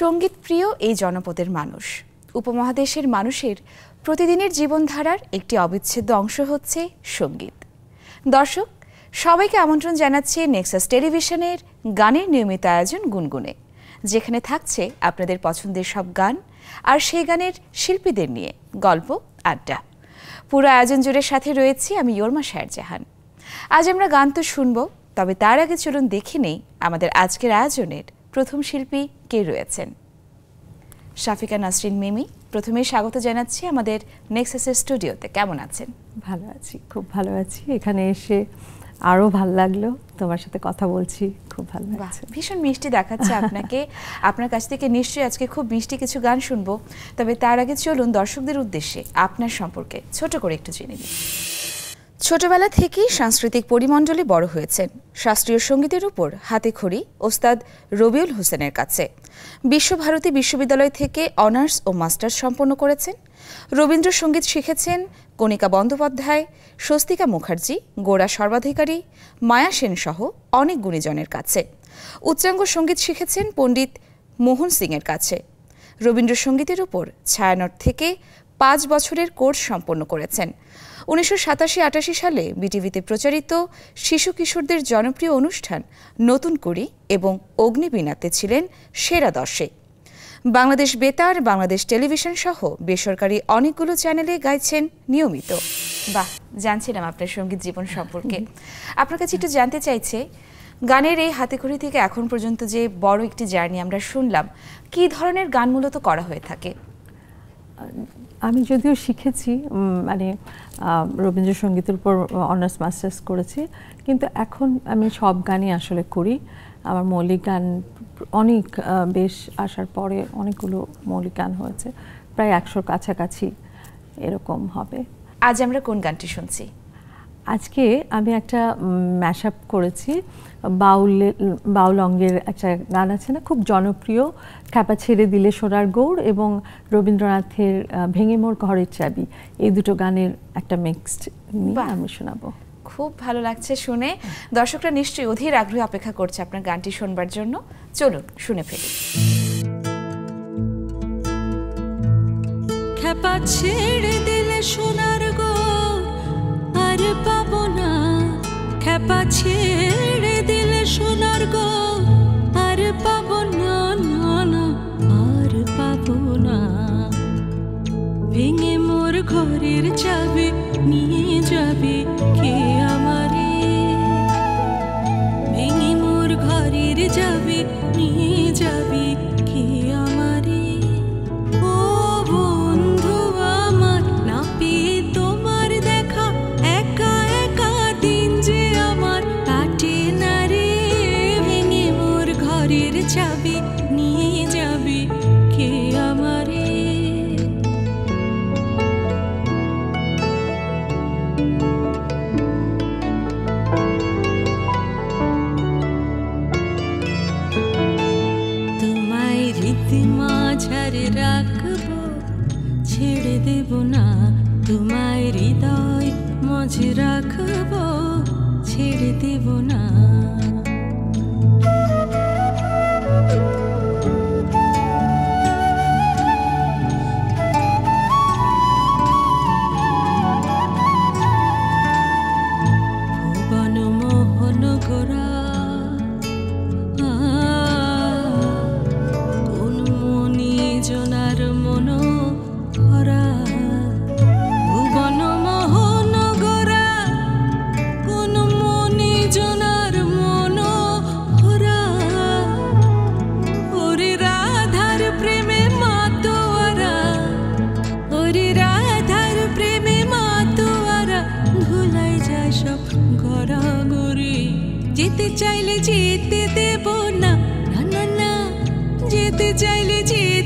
সঙ্গীত প্রিয় এই জনপদের মানুষ, উপমহাদেশের মানুষের প্রতিদিনের জীবনধারার একটি অবিচ্ছেদ্য অংশ হচ্ছে সঙ্গীত। দর্শক সবাইকে আমন্ত্রণ জানাচ্ছি নেক্সাস টেলিভিশনের গানের নিয়মিত আয়োজন গুনগুনে, যেখানে থাকছে আপনাদের পছন্দের সব গান আর সেই গানের শিল্পীদের নিয়ে গল্প আড্ডা। পুরো আয়োজন জুড়ে সাথে রয়েছি আমি ইয়োরমা শাহজাহান। আজ আমরা গান তো শুনব, তবে তার আগে চলুন দেখে নেই আমাদের আজকের আয়োজনের প্রথম শিল্পী কে রয়েছেন। শাফিকা নাসরিন মিমি, প্রথমেই স্বাগত জানাচ্ছি আমাদের নেক্সাসের স্টুডিওতে। কেমন আছেন? ভালো আছি, খুব ভালো আছি। এখানে এসে আরো ভালো লাগলো, তোমার সাথে কথা বলছি, খুব ভালো লাগছে। ভীষণ মিষ্টি দেখাচ্ছে আপনাকে। আপনার কাছ থেকে নিশ্চয়ই আজকে খুব মিষ্টি কিছু গান শুনবো, তবে তার আগে চলুন দর্শকদের উদ্দেশ্যে আপনার সম্পর্কে ছোট করে একটু জেনে নিই। ছোটবেলা থেকেই সাংস্কৃতিক পরিমণ্ডলে বড় হয়েছেন। শাস্ত্রীয় সঙ্গীতের উপর হাতেখড়ি ওস্তাদ রবিউল হোসেনের কাছে। বিশ্বভারতী বিশ্ববিদ্যালয় থেকে অনার্স ও মাস্টার্স সম্পন্ন করেছেন। রবীন্দ্রসঙ্গীত শিখেছেন কণিকা বন্দ্যোপাধ্যায়, স্বস্তিকা মুখার্জি, গোরা সর্বাধিকারী, মায়া সেন সহ অনেক গুণীজনের কাছে। উচ্চাঙ্গ সঙ্গীত শিখেছেন পণ্ডিত মোহন সিংয়ের কাছে। রবীন্দ্রসঙ্গীতের উপর ছায়ানট থেকে 5 বছরের কোর্স সম্পন্ন করেছেন। 1987-88 সালে বিটিভিতে প্রচারিত শিশু কিশোরদের জনপ্রিয় অনুষ্ঠান নতুন কুড়ি এবং অগ্নিবীণাতে ছিলেন সেরা 10-এ। বাংলাদেশ বেতার, বাংলাদেশ টেলিভিশন সহ বেসরকারি অনেকগুলো চ্যানেলে গাইছেন নিয়মিত। বাহ, জানছিলাম আপনার সঙ্গীত জীবন সম্পর্কে। আপনার কাছে একটু জানতে চাইছে, গানের এই হাতেখড়ি থেকে এখন পর্যন্ত যে বড় একটি জার্নি আমরা শুনলাম, কী ধরনের গান মূলত করা হয়ে থাকে? আমি যদিও শিখেছি, মানে রবীন্দ্রসঙ্গীতের উপর অনার্স মাস্টার্স করেছি, কিন্তু এখন আমি সব গানই আসলে করি। আমার মৌলিক গান অনেক বেশ আসার পরে অনেকগুলো মৌলিক গান হয়েছে, প্রায় 100 কাছাকাছি এরকম হবে। আজ আমরা কোন গানটি শুনছি? আজকে আমি একটা ম্যাশ আপ করেছি, বাউল অঙ্গের একটা গান আছে না, খুব জনপ্রিয়, খ্যাপা ছেড়ে দিলে সোনার গৌড়, এবং রবীন্দ্রনাথের ভেঙে মোর ঘরের চাবি, এই দুটো গানের একটা মিক্সড নিয়ে আমি শোনাবো। খুব ভালো লাগছে শুনে। দর্শকরা নিশ্চয়ই অধীর আগ্রহে অপেক্ষা করছে আপনার গানটি শুনবার জন্য। চলুন শুনে ফেলি। খ্যাপা ছেড়ে দিলে সোনার গৌড় আর পাবো না, খ্যাপা ছেড়ে দিলে সোনার গৌড় আর পাবো না, না আর পাবো না। ভেঙে মোর ঘরের চাবি নিয়ে যাবে কে আমারে, ভেঙে মোর ঘরের চাবি নিয়ে যাবে কে আমারে। ও বন্ধু আমার, না পেয়ে তোমার দেখা একা একা দিন যে আমার কাটে না রে। ভেঙে মোর ঘরের চাবি নিয়ে যাবে কে আমারে। তোমায় রীতি মাঝারে রাখবো, ছেড়ে দেব না, তোমায় হৃদয় মাঝে রাখবো, ছেড়ে দেব না। ভুবন মোহন গোরা, কোন মনি জনার মন ভরা। ভুবন মোহন গোরা, কোন মনি জনার মন ভরা। ওরে রাধার প্রেমে মাতোয়ারা, ওরে রাধার প্রেমে মাতোয়ারা, ভুলাই যায় সব গড়াগড়ি। যেতে চাইলে যেতে দেব না, না না না, যেতে চাইলে যেতে